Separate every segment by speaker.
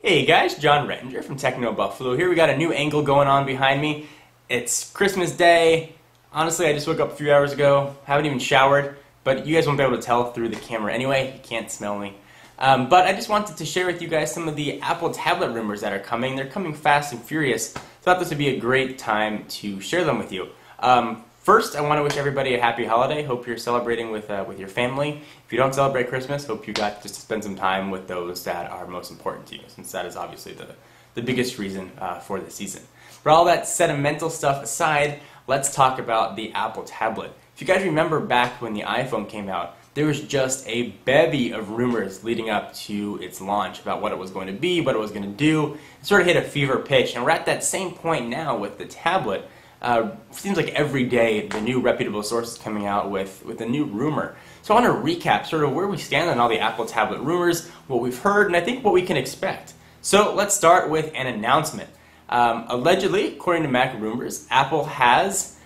Speaker 1: Hey guys, John Rettinger from Techno Buffalo here. We got a new angle going on behind me. It's Christmas Day. Honestly, I just woke up a few hours ago. Haven't even showered, but you guys won't be able to tell through the camera anyway. You can't smell me. But I just wanted to share with you guys some of the Apple tablet rumors that are coming. They're coming fast and furious. So I thought this would be a great time to share them with you. First, I want to wish everybody a happy holiday. Hope you're celebrating with your family. If you don't celebrate Christmas, hope you got just to spend some time with those that are most important to you, since that is obviously the biggest reason for the season. For all that sentimental stuff aside, let's talk about the Apple tablet. If you guys remember back when the iPhone came out, there was just a bevy of rumors leading up to its launch about what it was going to be, what it was going to do. It sort of hit a fever pitch, and we're at that same point now with the tablet. Seems like every day the new reputable source is coming out with a new rumor. So I want to recap sort of where we stand on all the Apple tablet rumors, what we've heard, and I think what we can expect. So let's start with an announcement. Allegedly, according to Mac Rumors, Apple has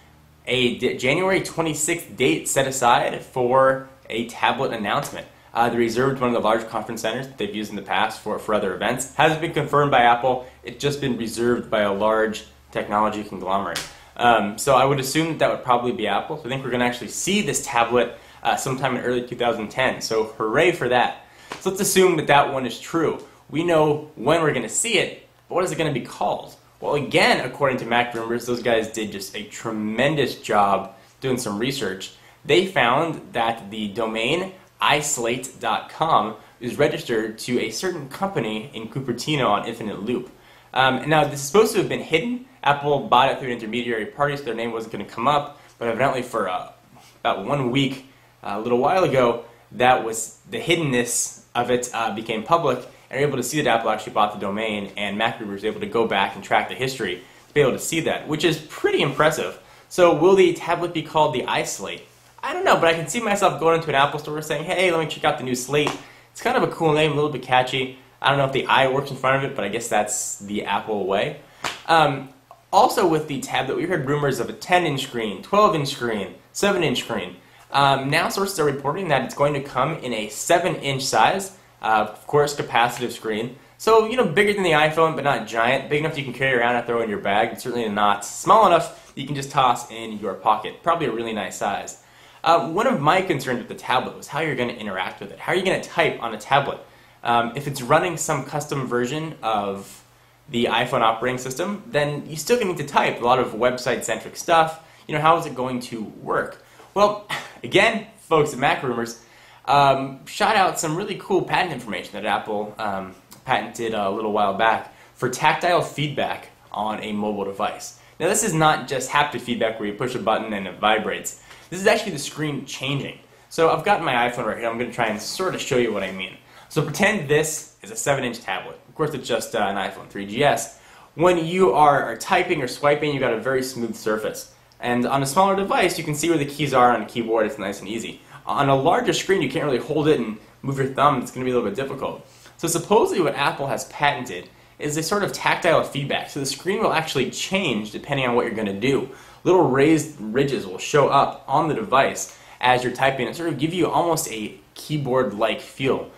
Speaker 1: a January 26th date set aside for a tablet announcement. They reserved one of the large conference centers that they've used in the past for other events. Hasn't been confirmed by Apple. It's just been reserved by a large technology conglomerate. So I would assume that would probably be Apple. So I think we're going to actually see this tablet sometime in early 2010. So hooray for that. So let's assume that that one is true. We know when we're going to see it, but what is it going to be called? Well, again, according to Mac Rumors, those guys did just a tremendous job doing some research. They found that the domain iSlate.com is registered to a certain company in Cupertino on Infinite Loop. Now, this is supposed to have been hidden. Apple bought it through an intermediary party, so their name wasn't going to come up. But evidently, for about 1 week, a little while ago, that was the hiddenness of it became public, and you're able to see that Apple actually bought the domain, and Mac Rumors was able to go back and track the history to be able to see that, which is pretty impressive. So, will the tablet be called the iSlate? I don't know, but I can see myself going into an Apple store saying, "Hey, let me check out the new Slate." It's kind of a cool name, a little bit catchy. I don't know if the I works in front of it, but I guess that's the Apple way. Also with the tablet, we heard rumors of a 10-inch screen, 12-inch screen, 7-inch screen. Now sources are reporting that it's going to come in a 7-inch size, of course capacitive screen. So, bigger than the iPhone, but not giant. Big enough you can carry around and throw in your bag. It's certainly not small enough that you can just toss in your pocket. Probably a really nice size. One of my concerns with the tablet was how you're going to interact with it. How are you going to type on a tablet? If it's running some custom version of the iPhone operating system, then you still need to type a lot of website-centric stuff. How is it going to work? Well, again, folks at Mac Rumors shot out some really cool patent information that Apple patented a little while back for tactile feedback on a mobile device. Now, this is not just haptic feedback where you push a button and it vibrates. This is actually the screen changing. So I've got my iPhone right here. I'm going to try and sort of show you what I mean. So pretend this is a 7-inch tablet. Of course, it's just an iPhone 3GS. When you are typing or swiping, you've got a very smooth surface. And on a smaller device, you can see where the keys are on a keyboard. It's nice and easy. On a larger screen, you can't really hold it and move your thumb. It's going to be a little bit difficult. So supposedly what Apple has patented is a sort of tactile feedback. So the screen will actually change depending on what you're going to do. Little raised ridges will show up on the device as you're typing and sort of give you almost a keyboard-like feel.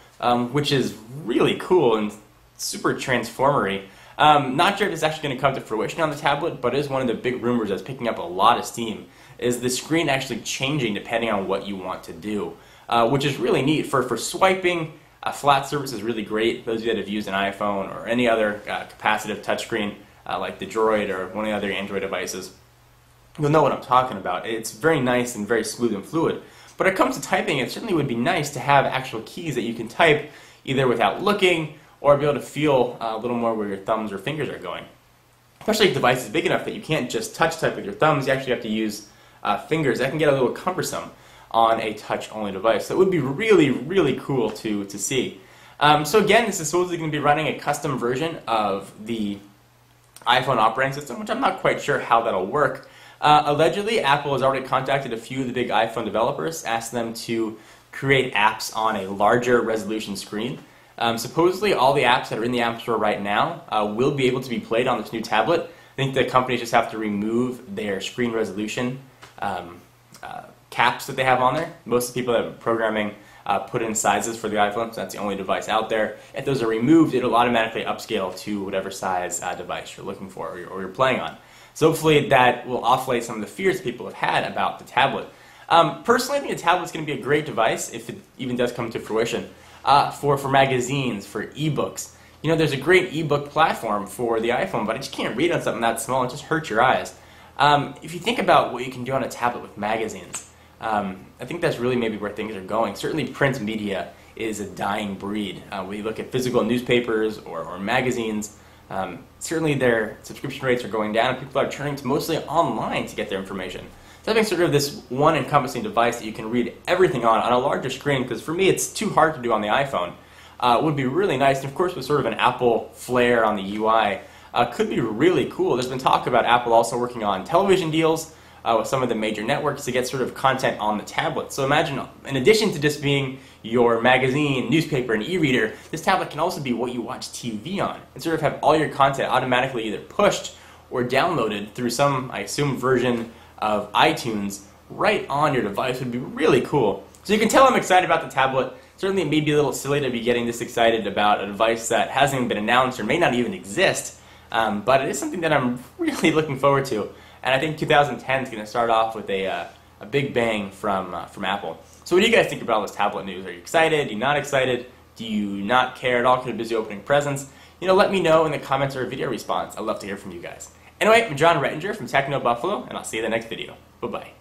Speaker 1: Which is really cool and super transformery. Not sure if it's actually going to come to fruition on the tablet, but it is one of the big rumors that's picking up a lot of steam, is the screen actually changing depending on what you want to do, which is really neat. For swiping, a flat surface is really great. Those of you that have used an iPhone or any other capacitive touchscreen, like the Droid or one of the other Android devices, you'll know what I'm talking about. It's very nice and very smooth and fluid. But when it comes to typing, it certainly would be nice to have actual keys that you can type either without looking or be able to feel a little more where your thumbs or fingers are going. Especially if the device is big enough that you can't just touch type with your thumbs, you actually have to use fingers. That can get a little cumbersome on a touch-only device. So it would be really, really cool to see. So again, this is supposedly going to be running a custom version of the iPhone operating system, which I'm not quite sure how that'll work. Allegedly, Apple has already contacted a few of the big iPhone developers, asked them to create apps on a larger resolution screen. Supposedly, all the apps that are in the App Store right now will be able to be played on this new tablet. I think the companies just have to remove their screen resolution caps that they have on there. Most of the people that are programming put in sizes for the iPhone, so that's the only device out there. If those are removed, it'll automatically upscale to whatever size device you're looking for or you're playing on. So hopefully that will offlay some of the fears people have had about the tablet. Personally, I think the tablet's going to be a great device if it even does come to fruition for magazines, for ebooks. You know, there's a great ebook platform for the iPhone, but I just can't read on something that small. It just hurts your eyes. If you think about what you can do on a tablet with magazines, I think that's really maybe where things are going. Certainly print media is a dying breed. When you look at physical newspapers or magazines, certainly their subscription rates are going down, and people are turning to mostly online to get their information. So having sort of this one encompassing device that you can read everything on a larger screen, because for me it's too hard to do on the iPhone, would be really nice. And of course with sort of an Apple flair on the UI, could be really cool. There's been talk about Apple also working on television deals with some of the major networks to get sort of content on the tablet. So imagine, in addition to just being your magazine, newspaper, and e-reader, this tablet can also be what you watch TV on, and sort of have all your content automatically either pushed or downloaded through some, I assume, version of iTunes right on your device. Would be really cool. So you can tell I'm excited about the tablet. Certainly it may be a little silly to be getting this excited about a device that hasn't even been announced or may not even exist, but it is something that I'm really looking forward to. And I think 2010 is going to start off with a big bang from Apple. So what do you guys think about all this tablet news? Are you excited? Are you not excited? Do you not care at all? Kind of busy opening presents? You know, let me know in the comments or a video response. I'd love to hear from you guys. Anyway, I'm John Rettinger from Techno Buffalo, and I'll see you in the next video. Bye-bye.